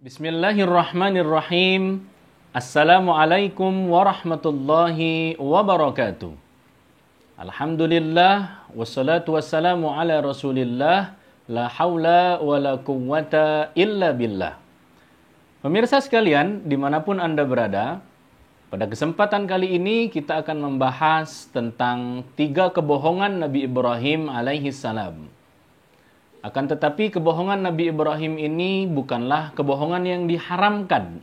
Bismillahirrahmanirrahim. Assalamualaikum warahmatullahi wabarakatuh. Alhamdulillah, wassalatu wassalamu ala rasulillah, la hawla wa la quwwata illa billah. Pemirsa sekalian, dimanapun Anda berada, pada kesempatan kali ini kita akan membahas tentang 3 kebohongan Nabi Ibrahim alaihi salam. Akan tetapi kebohongan Nabi Ibrahim ini bukanlah kebohongan yang diharamkan.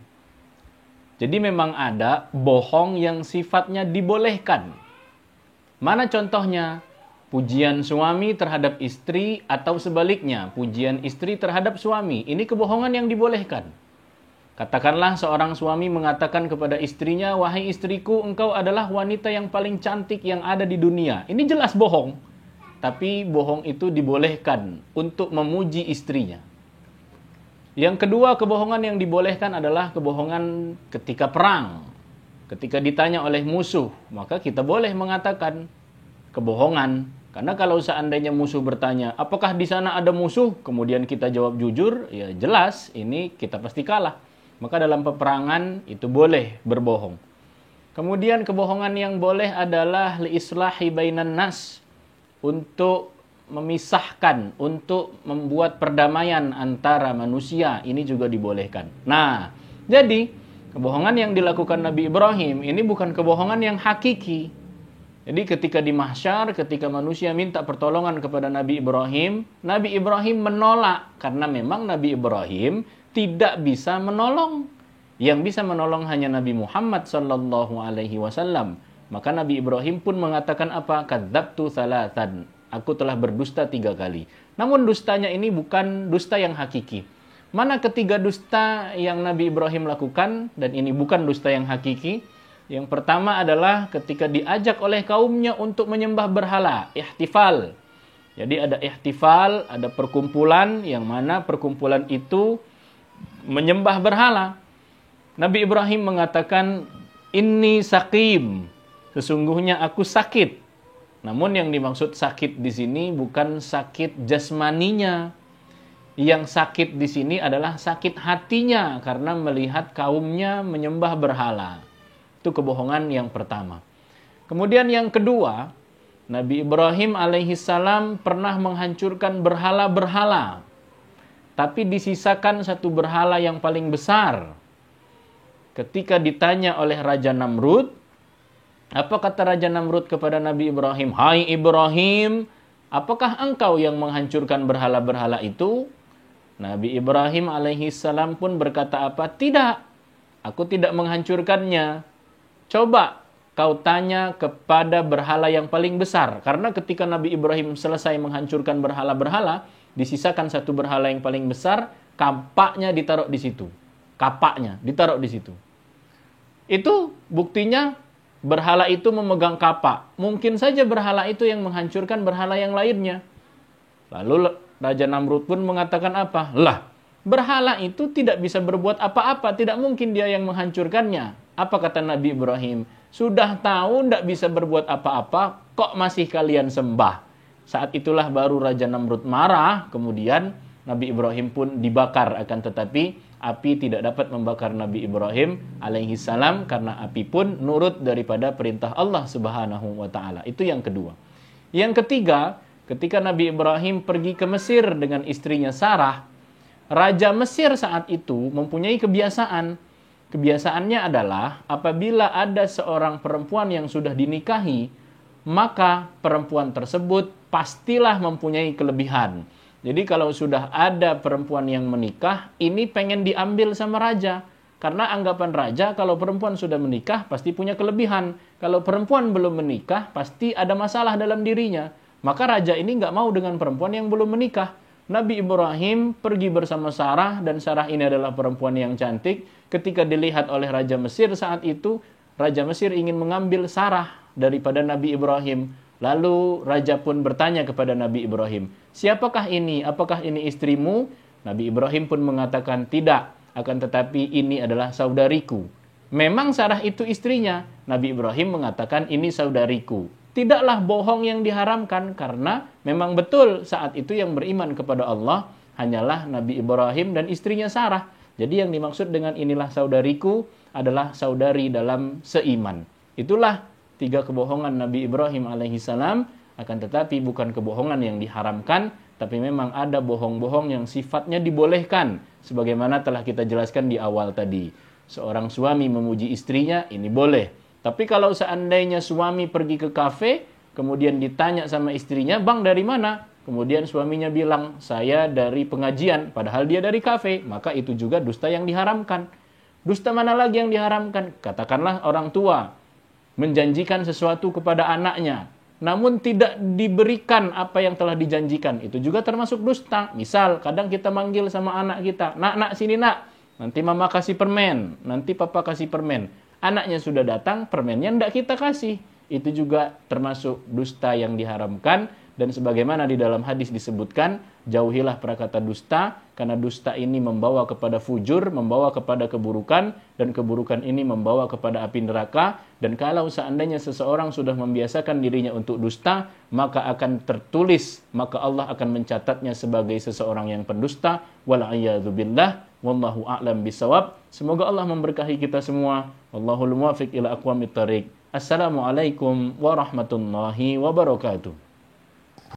Jadi memang ada bohong yang sifatnya dibolehkan. Mana contohnya? Pujian suami terhadap istri atau sebaliknya, pujian istri terhadap suami. Ini kebohongan yang dibolehkan. Katakanlah seorang suami mengatakan kepada istrinya, "Wahai istriku, engkau adalah wanita yang paling cantik yang ada di dunia." Ini jelas bohong. Tapi bohong itu dibolehkan untuk memuji istrinya. Yang kedua, kebohongan yang dibolehkan adalah kebohongan ketika perang. Ketika ditanya oleh musuh, maka kita boleh mengatakan kebohongan. Karena kalau seandainya musuh bertanya, apakah di sana ada musuh? Kemudian kita jawab jujur, ya jelas ini kita pasti kalah. Maka dalam peperangan itu boleh berbohong. Kemudian kebohongan yang boleh adalah liislahi bainan nas, untuk memisahkan, untuk membuat perdamaian antara manusia, ini juga dibolehkan. Nah, jadi kebohongan yang dilakukan Nabi Ibrahim ini bukan kebohongan yang hakiki. Jadi ketika di mahsyar, ketika manusia minta pertolongan kepada Nabi Ibrahim menolak, karena memang Nabi Ibrahim tidak bisa menolong. Yang bisa menolong hanya Nabi Muhammad sallallahu alaihi wasallam. Maka Nabi Ibrahim pun mengatakan apa? Kadzabtu tsalatan. Aku telah berdusta 3 kali. Namun dustanya ini bukan dusta yang hakiki. Mana ketiga dusta yang Nabi Ibrahim lakukan? Dan ini bukan dusta yang hakiki. Yang pertama adalah ketika diajak oleh kaumnya untuk menyembah berhala. Ihtifal. Jadi ada ihtifal, ada perkumpulan yang mana perkumpulan itu menyembah berhala. Nabi Ibrahim mengatakan, "Inni saqim." Sesungguhnya aku sakit. Namun yang dimaksud sakit di sini bukan sakit jasmaninya. Yang sakit di sini adalah sakit hatinya karena melihat kaumnya menyembah berhala. Itu kebohongan yang pertama. Kemudian yang kedua, Nabi Ibrahim alaihissalam pernah menghancurkan berhala-berhala. Tapi disisakan satu berhala yang paling besar. Ketika ditanya oleh Raja Namrud, apa kata Raja Namrud kepada Nabi Ibrahim? "Hai Ibrahim, apakah engkau yang menghancurkan berhala-berhala itu?" Nabi Ibrahim alaihissalam pun berkata apa? "Tidak, aku tidak menghancurkannya. Coba kau tanya kepada berhala yang paling besar." Karena ketika Nabi Ibrahim selesai menghancurkan berhala-berhala, disisakan satu berhala yang paling besar, kapaknya ditaruh di situ. Kapaknya ditaruh di situ. Itu buktinya berhala itu memegang kapak. Mungkin saja berhala itu yang menghancurkan berhala yang lainnya. Lalu Raja Namrud pun mengatakan apa? Lah, berhala itu tidak bisa berbuat apa-apa. Tidak mungkin dia yang menghancurkannya. Apa kata Nabi Ibrahim? Sudah tahu tidak bisa berbuat apa-apa, kok masih kalian sembah? Saat itulah baru Raja Namrud marah. Kemudian Nabi Ibrahim pun dibakar. Akan tetapi api tidak dapat membakar Nabi Ibrahim alaihi salam karena api pun nurut daripada perintah Allah Subhanahu wa taala. Itu yang kedua. Yang ketiga, ketika Nabi Ibrahim pergi ke Mesir dengan istrinya Sarah, Raja Mesir saat itu mempunyai kebiasaan. Kebiasaannya adalah apabila ada seorang perempuan yang sudah dinikahi, maka perempuan tersebut pastilah mempunyai kelebihan. Jadi kalau sudah ada perempuan yang menikah, ini pengen diambil sama raja. Karena anggapan raja kalau perempuan sudah menikah pasti punya kelebihan. Kalau perempuan belum menikah pasti ada masalah dalam dirinya. Maka raja ini nggak mau dengan perempuan yang belum menikah. Nabi Ibrahim pergi bersama Sarah, dan Sarah ini adalah perempuan yang cantik. Ketika dilihat oleh Raja Mesir saat itu, Raja Mesir ingin mengambil Sarah daripada Nabi Ibrahim. Lalu raja pun bertanya kepada Nabi Ibrahim, "Siapakah ini? Apakah ini istrimu?" Nabi Ibrahim pun mengatakan, "Tidak, akan tetapi ini adalah saudariku." Memang Sarah itu istrinya. Nabi Ibrahim mengatakan, "Ini saudariku." Tidaklah bohong yang diharamkan karena memang betul saat itu yang beriman kepada Allah hanyalah Nabi Ibrahim dan istrinya Sarah. Jadi yang dimaksud dengan inilah saudariku adalah saudari dalam seiman. Itulah 3 kebohongan Nabi Ibrahim alaihissalam, akan tetapi bukan kebohongan yang diharamkan, tapi memang ada bohong-bohong yang sifatnya dibolehkan. Sebagaimana telah kita jelaskan di awal tadi. Seorang suami memuji istrinya, ini boleh. Tapi kalau seandainya suami pergi ke kafe, kemudian ditanya sama istrinya, "Bang, dari mana?" Kemudian suaminya bilang, "Saya dari pengajian," padahal dia dari kafe, maka itu juga dusta yang diharamkan. Dusta mana lagi yang diharamkan? Katakanlah orang tua menjanjikan sesuatu kepada anaknya, namun tidak diberikan apa yang telah dijanjikan. Itu juga termasuk dusta. Misal, kadang kita manggil sama anak kita, "Nak, sini nak. Nanti mama kasih permen, nanti papa kasih permen." Anaknya sudah datang, permennya tidak kita kasih. Itu juga termasuk dusta yang diharamkan. Dan sebagaimana di dalam hadis disebutkan, jauhilah perkata dusta, karena dusta ini membawa kepada fujur, membawa kepada keburukan, dan keburukan ini membawa kepada api neraka. Dan kalau seandainya seseorang sudah membiasakan dirinya untuk dusta, maka akan tertulis, maka Allah akan mencatatnya sebagai seseorang yang pendusta. Wal'iyadzubillah, wallahu a'lam bisawab. Semoga Allah memberkahi kita semua. Wallahul muwafiq ila aqwamit thariq. Assalamualaikum warahmatullahi wabarakatuh.